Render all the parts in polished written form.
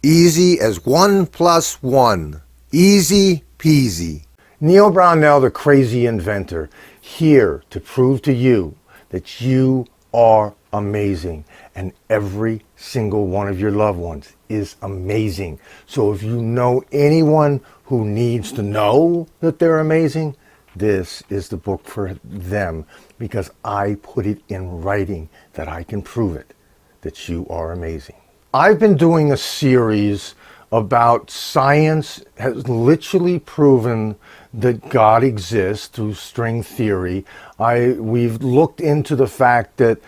Easy as 1 + 1. Easy peasy. Neil Brownell, the crazy inventor, here to prove to you that you are amazing and every single one of your loved ones is amazing. So if you know anyone who needs to know that they're amazing, this is the book for them, because I put it in writing that I can prove it, that you are amazing. I've been doing a series about science has literally proven that God exists through string theory. We've looked into the fact that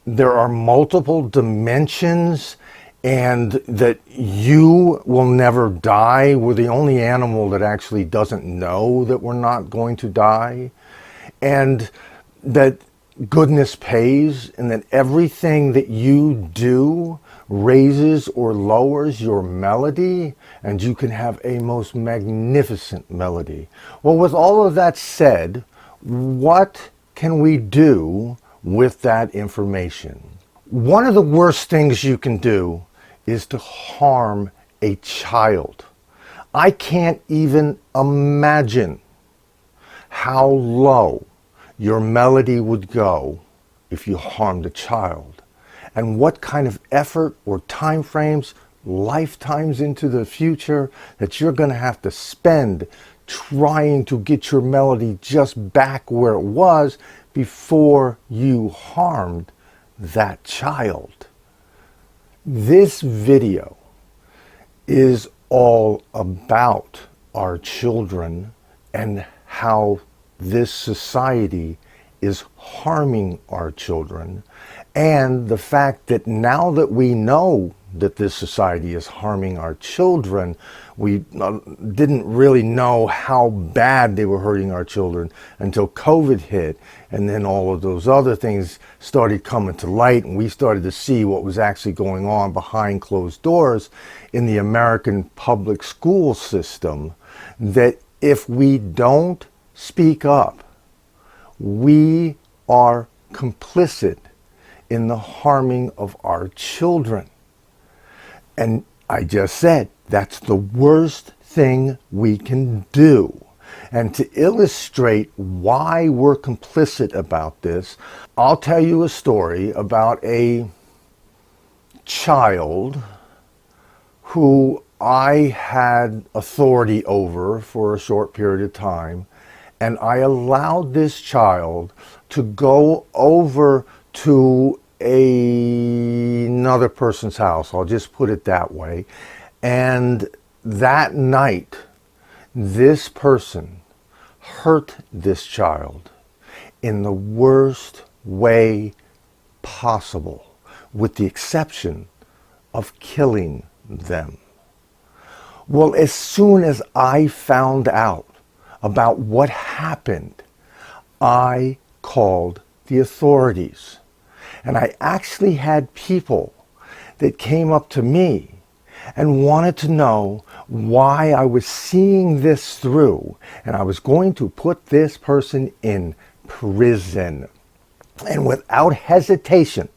there are multiple dimensions and that you will never die. We're the only animal that actually doesn't know that we're not going to die. And that goodness pays, and that everything that you do raises or lowers your melody, and you can have a most magnificent melody. Well, with all of that said, what can we do with that information? One of the worst things you can do is to harm a child. I can't even imagine how low your melody would go if you harmed a child, and what kind of effort or time frames, lifetimes into the future, that you're going to have to spend trying to get your melody just back where it was before you harmed that child. This video is all about our children and how this society is harming our children, and the fact that now that we know that this society is harming our children, we didn't really know how bad they were hurting our children until COVID hit, and then all of those other things started coming to light, and we started to see what was actually going on behind closed doors in the American public school system, that if we don't speak up, we are complicit in the harming of our children. And I just said, that's the worst thing we can do. And to illustrate why we're complicit about this, I'll tell you a story about a child who I had authority over for a short period of time. And I allowed this child to go over to another person's house. I'll just put it that way. And that night, this person hurt this child in the worst way possible, with the exception of killing them. Well, as soon as I found out about what happened, I called the authorities. And I actually had people that came up to me and wanted to know why I was seeing this through, and I was going to put this person in prison. And without hesitation,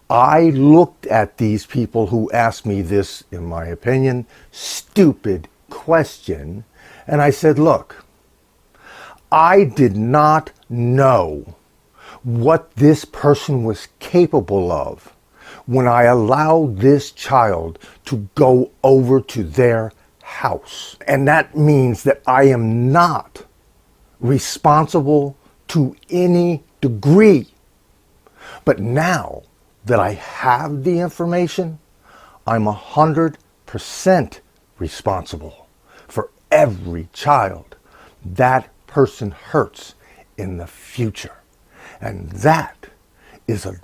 I looked at these people who asked me this, in my opinion, stupid question, and I said, look, I did not know what this person was capable of when I allowed this child to go over to their house. And that means that I am not responsible to any degree. But now that I have the information, I'm 100% responsible for every child that person hurts in the future. And that is a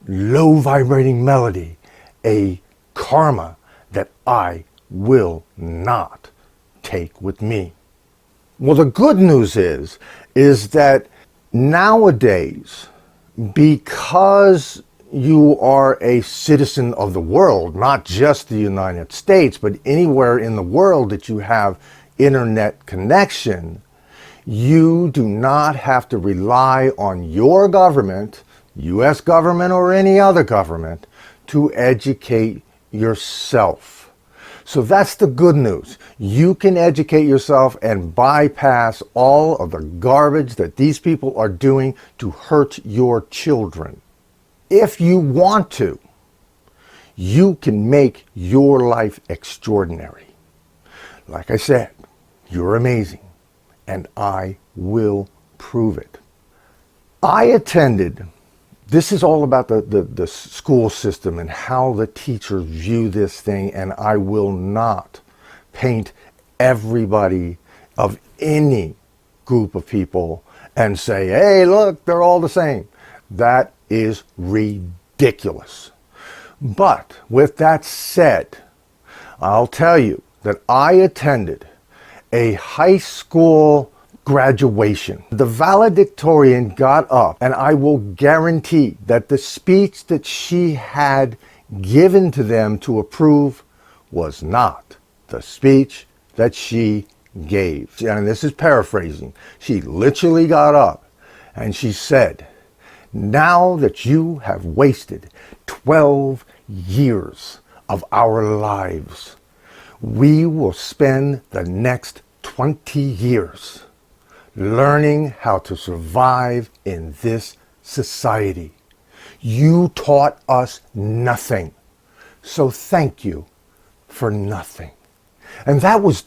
low vibrating melody, a karma that I will not take with me. Well, the good news is that nowadays, because you are a citizen of the world, not just the United States, but anywhere in the world that you have internet connection, you do not have to rely on your government, U.S. government or any other government, to educate yourself. So that's the good news. You can educate yourself and bypass all of the garbage that these people are doing to hurt your children. If you want to, you can make your life extraordinary. Like I said, you're amazing, and I will prove it. This is all about the school system and how the teachers view this thing, and I will not paint everybody of any group of people and say, hey, look, they're all the same. That is ridiculous. But with that said, I'll tell you that I attended a high school graduation. The valedictorian got up, and I will guarantee that the speech that she had given to them to approve was not the speech that she gave. And this is paraphrasing. She literally got up and she said, now that you have wasted 12 years of our lives, we will spend the next 20 years learning how to survive in this society. You taught us nothing, so thank you for nothing. And that was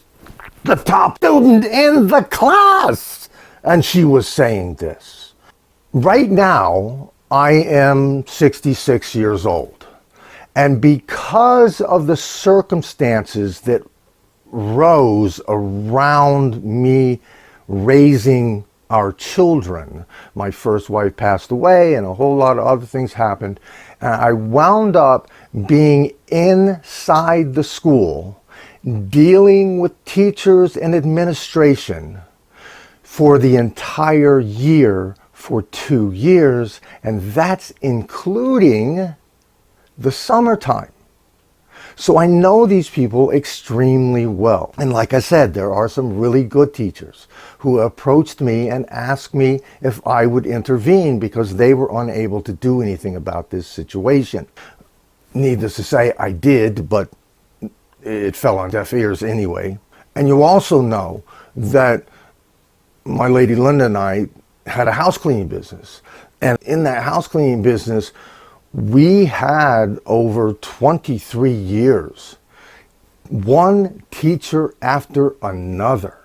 the top student in the class, and she was saying this. Right now, I am 66 years old, and because of the circumstances that rose around me raising our children. My first wife passed away and a whole lot of other things happened. And I wound up being inside the school, dealing with teachers and administration for the entire year for 2 years. And that's including the summertime. So I know these people extremely well. And like I said, there are some really good teachers who approached me and asked me if I would intervene because they were unable to do anything about this situation. Needless to say, I did, but it fell on deaf ears anyway. And you also know that my lady Linda and I had a house cleaning business. And in that house cleaning business, we had over 23 years, one teacher after another,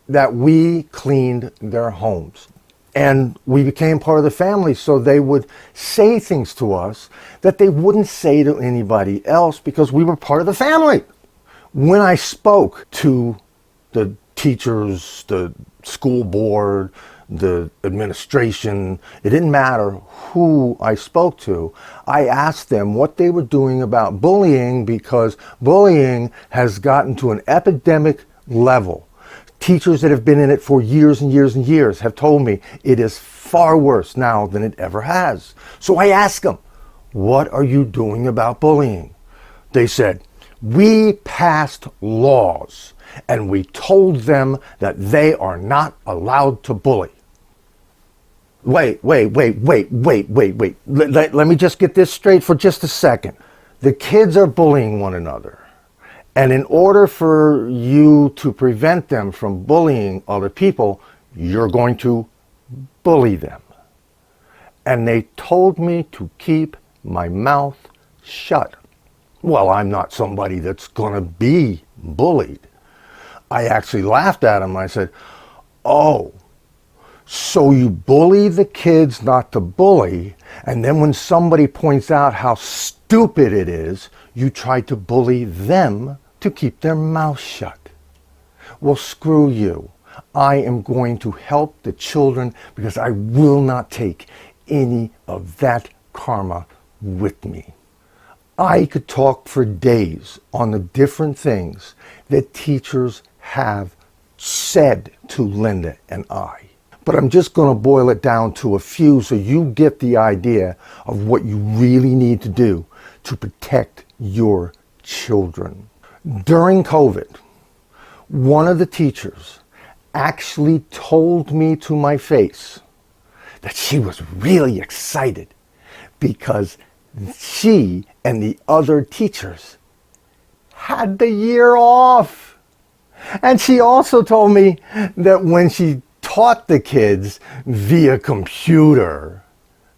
that we cleaned their homes. And we became part of the family, so they would say things to us that they wouldn't say to anybody else because we were part of the family. When I spoke to the teachers, the school board, the administration, it didn't matter who I spoke to. I asked them what they were doing about bullying because bullying has gotten to an epidemic level. Teachers that have been in it for years and years and years have told me it is far worse now than it ever has. So I asked them, what are you doing about bullying? They said, we passed laws and we told them that they are not allowed to bully. Wait. Let me just get this straight for just a second. The kids are bullying one another. And in order for you to prevent them from bullying other people, you're going to bully them. And they told me to keep my mouth shut. Well, I'm not somebody that's going to be bullied. I actually laughed at them. I said, oh, so you bully the kids not to bully, and then when somebody points out how stupid it is, you try to bully them to keep their mouth shut. Well, screw you. I am going to help the children because I will not take any of that karma with me. I could talk for days on the different things that teachers have said to Linda and I. But I'm just going to boil it down to a few so you get the idea of what you really need to do to protect your children. During COVID, one of the teachers actually told me to my face that she was really excited because she and the other teachers had the year off. And she also told me that when she taught the kids via computer,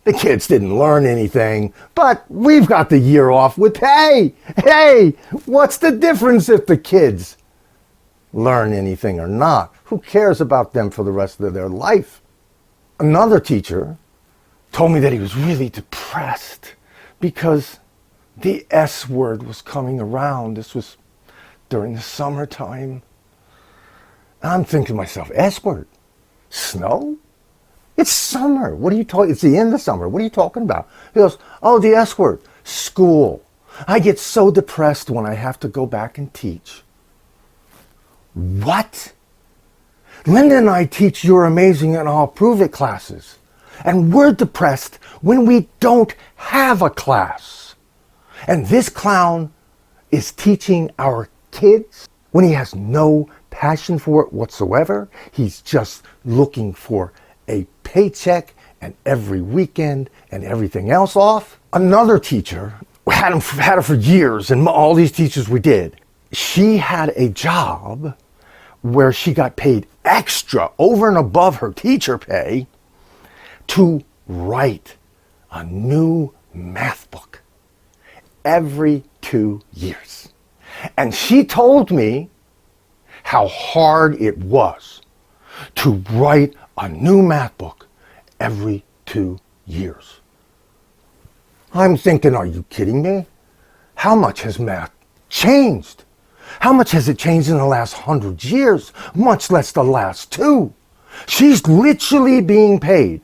the kids didn't learn anything, but we've got the year off with pay. Hey, what's the difference if the kids learn anything or not? Who cares about them for the rest of their life? Another teacher told me that he was really depressed because the S word was coming around. This was during the summertime. And I'm thinking to myself, S word? Snow? It's summer. What are you talking? It's the end of summer. What are you talking about? He goes, oh, the S word, school. I get so depressed when I have to go back and teach. What? Linda and I teach You're Amazing and I'll Prove It classes. And we're depressed when we don't have a class. And this clown is teaching our kids when he has no passion for it whatsoever. He's just looking for a paycheck and every weekend and everything else off. Another teacher, had her for years, and all these teachers we did. She had a job where she got paid extra over and above her teacher pay to write a new math book every 2 years. And she told me how hard it was to write a new math book every 2 years. I'm thinking, are you kidding me? How much has math changed? How much has it changed in the last 100 years, much less the last 2? She's literally being paid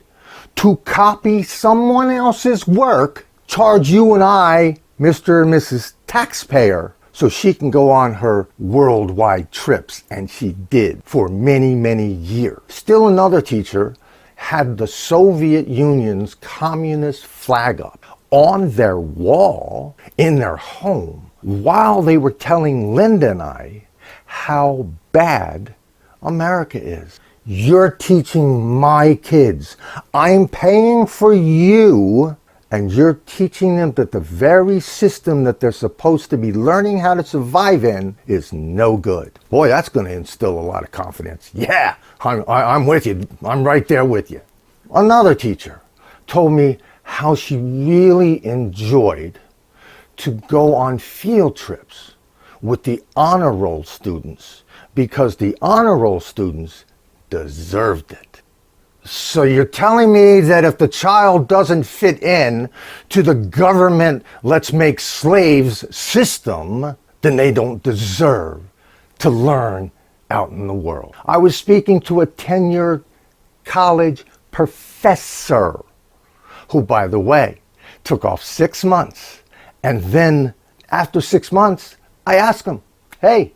to copy someone else's work, charge you and I, Mr. and Mrs. Taxpayer, so she can go on her worldwide trips, and she did for many, many years. Still another teacher had the Soviet Union's communist flag up on their wall in their home while they were telling Linda and I how bad America is. You're teaching my kids. I'm paying for you, and you're teaching them that the very system that they're supposed to be learning how to survive in is no good. Boy, that's going to instill a lot of confidence. Yeah, I'm with you. I'm right there with you. Another teacher told me how she really enjoyed to go on field trips with the honor roll students because the honor roll students deserved it. So you're telling me that if the child doesn't fit in to the government let's make slaves system, then they don't deserve to learn out in the world. I was speaking to a tenured college professor who, by the way, took off 6 months. And then after 6 months, I asked him, hey,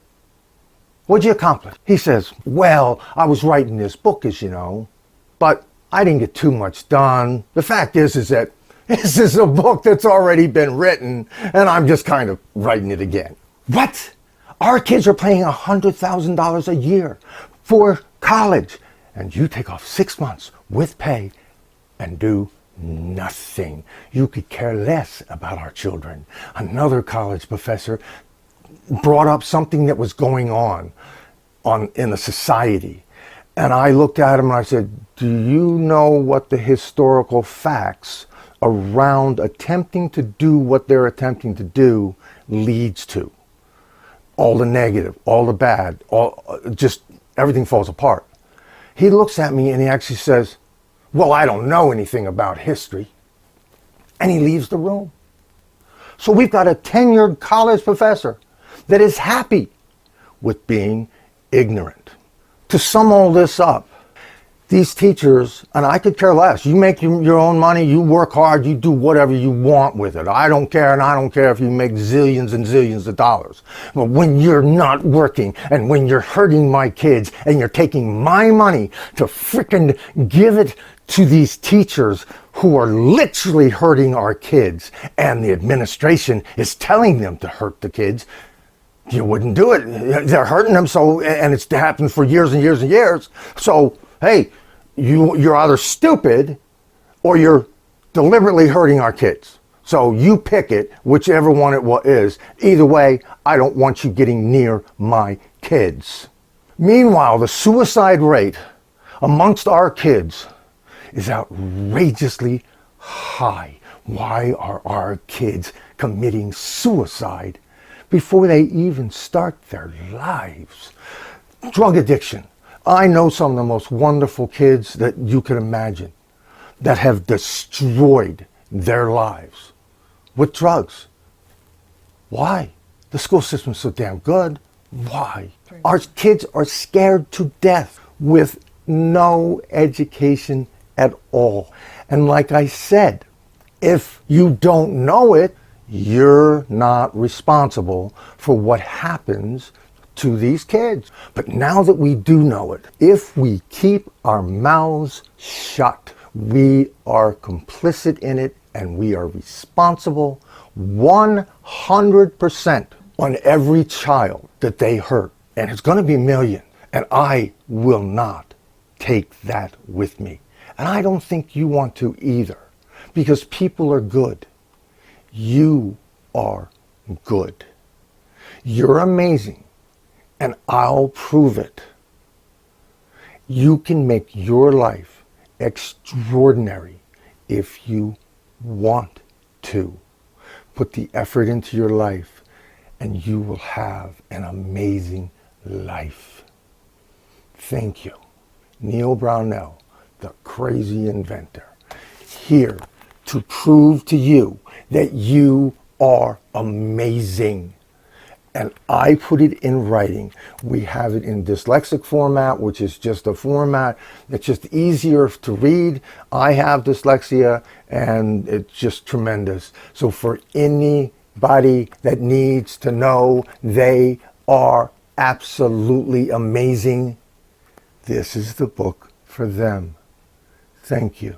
what'd you accomplish? He says, well, I was writing this book, as you know, but I didn't get too much done. The fact is that this is a book that's already been written, and I'm just kind of writing it again. What? Our kids are paying $100,000 a year for college, and you take off 6 months with pay and do nothing. You could care less about our children. Another college professor brought up something that was going on in the society. And I looked at him and I said, do you know what the historical facts around attempting to do what they're attempting to do leads to? All the negative, all the bad, just everything falls apart. He looks at me and he actually says, well, I don't know anything about history. And he leaves the room. So we've got a tenured college professor that is happy with being ignorant. To sum all this up, these teachers, and I could care less. You make your own money, you work hard, you do whatever you want with it. I don't care, and I don't care if you make zillions and zillions of dollars. But when you're not working, and when you're hurting my kids, and you're taking my money to frickin' give it to these teachers who are literally hurting our kids, and the administration is telling them to hurt the kids, you wouldn't do it. They're hurting them, so, and it's happened for years and years and years. So, hey, you're either stupid or you're deliberately hurting our kids. So you pick it, whichever one it is. Either way, I don't want you getting near my kids. Meanwhile, the suicide rate amongst our kids is outrageously high. Why are our kids committing suicide before they even start their lives? Drug addiction. I know some of the most wonderful kids that you can imagine that have destroyed their lives with drugs. Why? The school system's so damn good. Why? Our kids are scared to death with no education at all. And like I said, if you don't know it, you're not responsible for what happens to these kids. But now that we do know it, if we keep our mouths shut, we are complicit in it and we are responsible 100% on every child that they hurt. And it's going to be a million. And I will not take that with me. And I don't think you want to either, because people are good. You are good. You're amazing, and I'll prove it. You can make your life extraordinary if you want to. Put the effort into your life, and you will have an amazing life. Thank you. Neil Brownell, the crazy inventor, here to prove to you that you are amazing. And I put it in writing. We have it in dyslexic format, which is just a format that's just easier to read. I have dyslexia, and it's just tremendous. So for anybody that needs to know they are absolutely amazing, this is the book for them. Thank you.